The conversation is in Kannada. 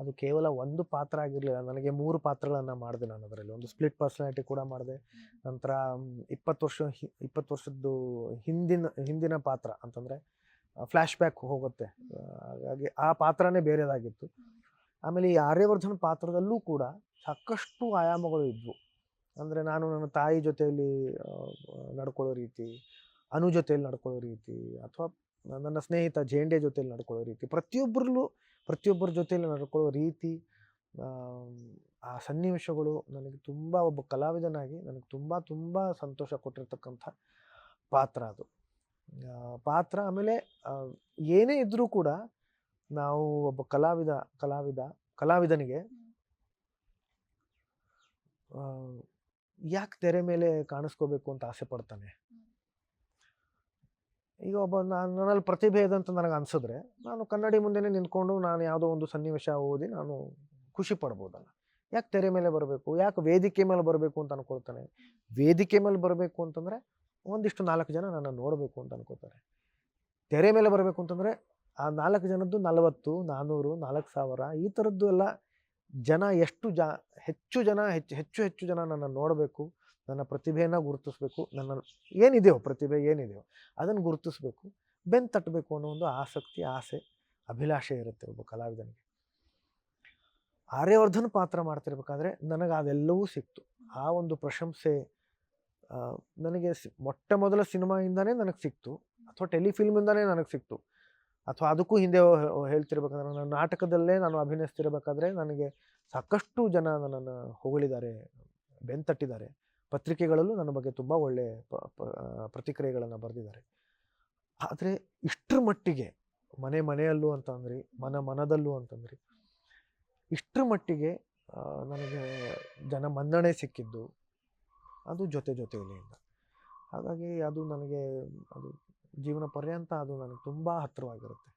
ಅದು ಕೇವಲ ಒಂದು ಪಾತ್ರ ಆಗಿರಲಿಲ್ಲ, ನನಗೆ 3 ಪಾತ್ರಗಳನ್ನು ಮಾಡಿದೆ ನಾನು ಅದರಲ್ಲಿ. ಒಂದು ಸ್ಪ್ಲಿಟ್ ಪರ್ಸನಾಲಿಟಿ ಕೂಡ ಮಾಡಿದೆ. ನಂತರ 20 ವರ್ಷದ್ದು ಹಿಂದಿನ ಪಾತ್ರ ಅಂತಂದರೆ ಫ್ಲ್ಯಾಶ್ ಬ್ಯಾಕ್ ಹೋಗುತ್ತೆ, ಹಾಗಾಗಿ ಆ ಪಾತ್ರನೇ ಬೇರೆದಾಗಿತ್ತು. ಆಮೇಲೆ ಈ ಆರ್ಯವರ್ಧನ್ ಪಾತ್ರದಲ್ಲೂ ಕೂಡ ಸಾಕಷ್ಟು ಆಯಾಮಗಳು ಇದ್ವು. ಅಂದರೆ ನಾನು ನನ್ನ ತಾಯಿ ಜೊತೆಯಲ್ಲಿ ನಡ್ಕೊಳ್ಳೋ ರೀತಿ, ಅನು ಜೊತೆಯಲ್ಲಿ ನಡ್ಕೊಳ್ಳೋ ರೀತಿ, ಅಥವಾ ನನ್ನ ಸ್ನೇಹಿತ ಜೇಂಡೆ ಜೊತೆಯಲ್ಲಿ ನಡ್ಕೊಳ್ಳೋ ರೀತಿ, ಪ್ರತಿಯೊಬ್ಬರ ಜೊತೆಯಲ್ಲಿ ನಡ್ಕೊಳ್ಳೋ ರೀತಿ, ಆ ಸನ್ನಿವೇಶಗಳು ನನಗೆ ತುಂಬ, ಒಬ್ಬ ಕಲಾವಿದನಾಗಿ ನನಗೆ ತುಂಬ ಸಂತೋಷ ಕೊಟ್ಟಿರ್ತಕ್ಕಂಥ ಪಾತ್ರ ಅದು ಪಾತ್ರ. ಆಮೇಲೆ ಏನೇ ಇದ್ದರೂ ಕೂಡ ನಾವು ಒಬ್ಬ ಕಲಾವಿದನಿಗೆ ಯಾಕೆ ತೆರೆ ಮೇಲೆ ಕಾಣಿಸ್ಕೋಬೇಕು ಅಂತ ಆಸೆ ಪಡ್ತಾನೆ. ಈಗ ನನ್ನಲ್ಲಿ ಪ್ರತಿಭೆ ಇದೆ ಅಂತ ನನಗೆ ಅನ್ಸಿದ್ರೆ ನಾನು ಕನ್ನಡಿ ಮುಂದೆನೇ ನಿಂತ್ಕೊಂಡು ನಾನು ಯಾವುದೋ ಒಂದು ಸನ್ನಿವೇಶ ಓದಿ ನಾನು ಖುಷಿ ಪಡ್ಬೋದಲ್ಲ. ಯಾಕೆ ತೆರೆ ಮೇಲೆ ಬರಬೇಕು, ಯಾಕೆ ವೇದಿಕೆ ಮೇಲೆ ಬರಬೇಕು ಅಂತ ಅನ್ಕೊಳ್ತಾನೆ. ವೇದಿಕೆ ಮೇಲೆ ಬರಬೇಕು ಅಂತಂದರೆ ಒಂದಿಷ್ಟು 4 ಜನ ನನ್ನ ನೋಡಬೇಕು ಅಂತ ಅನ್ಕೋತಾರೆ. ತೆರೆ ಮೇಲೆ ಬರಬೇಕು ಅಂತಂದರೆ ಆ 4 ಜನದ್ದು 40, 400, 4000 ಈ ಥರದ್ದು ಎಲ್ಲ ಜನ, ಹೆಚ್ಚು ಜನ ನನ್ನ ನೋಡಬೇಕು, ನನ್ನ ಪ್ರತಿಭೆಯನ್ನು ಗುರುತಿಸ್ಬೇಕು, ನನ್ನ ಪ್ರತಿಭೆ ಏನಿದೆಯೋ ಅದನ್ನು ಗುರುತಿಸ್ಬೇಕು, ಬೆನ್ನು ತಟ್ಟಬೇಕು ಅನ್ನೋ ಒಂದು ಆಸಕ್ತಿ, ಆಸೆ, ಅಭಿಲಾಷೆ ಇರುತ್ತೆ ಒಬ್ಬ ಕಲಾವಿದನಿಗೆ. ಆರ್ಯವರ್ಧನ್ ಪಾತ್ರ ಮಾಡ್ತಿರ್ಬೇಕಾದ್ರೆ ನನಗೆ ಅದೆಲ್ಲವೂ ಸಿಕ್ತು. ಆ ಒಂದು ಪ್ರಶಂಸೆ ನನಗೆ ಮೊಟ್ಟ ಮೊದಲ ಸಿನಿಮಾಯಿಂದನೇ ನನಗೆ ಸಿಕ್ತು, ಅಥವಾ ಟೆಲಿಫಿಲ್ಮಿಂದನೇ ನನಗೆ ಸಿಕ್ತು, ಅಥವಾ ಅದಕ್ಕೂ ಹಿಂದೆ ಹೇಳ್ತಿರ್ಬೇಕಾದ್ರೆ ನನ್ನ ನಾಟಕದಲ್ಲೇ ನಾನು ಅಭಿನಯಿಸ್ತಿರ್ಬೇಕಾದ್ರೆ ನನಗೆ ಸಾಕಷ್ಟು ಜನ ನನ್ನನ್ನು ಹೊಗಳಿದ್ದಾರೆ, ಬೆಂತಟ್ಟಿದ್ದಾರೆ. ಪತ್ರಿಕೆಗಳಲ್ಲೂ ನನ್ನ ಬಗ್ಗೆ ತುಂಬ ಒಳ್ಳೆ ಪ್ರತಿಕ್ರಿಯೆಗಳನ್ನು ಬರೆದಿದ್ದಾರೆ. ಆದರೆ ಇಷ್ಟರ ಮಟ್ಟಿಗೆ ಮನೆಯಲ್ಲೂ ಅಂತಂದ್ರಿ, ಮನದಲ್ಲೂ ಅಂತಂದ್ರಿ, ಇಷ್ಟರ ಮಟ್ಟಿಗೆ ನನಗೆ ಜನ ಮನ್ನಣೆ ಸಿಕ್ಕಿದ್ದು ಅದು ಜೊತೆಯಲ್ಲಿಂದ. ಹಾಗಾಗಿ ಅದು ನನಗೆ ಜೀವನ ಪರ್ಯಂತ ಅದು ನನಗೆ ತುಂಬ ಹತ್ತಿರವಾಗಿರುತ್ತೆ.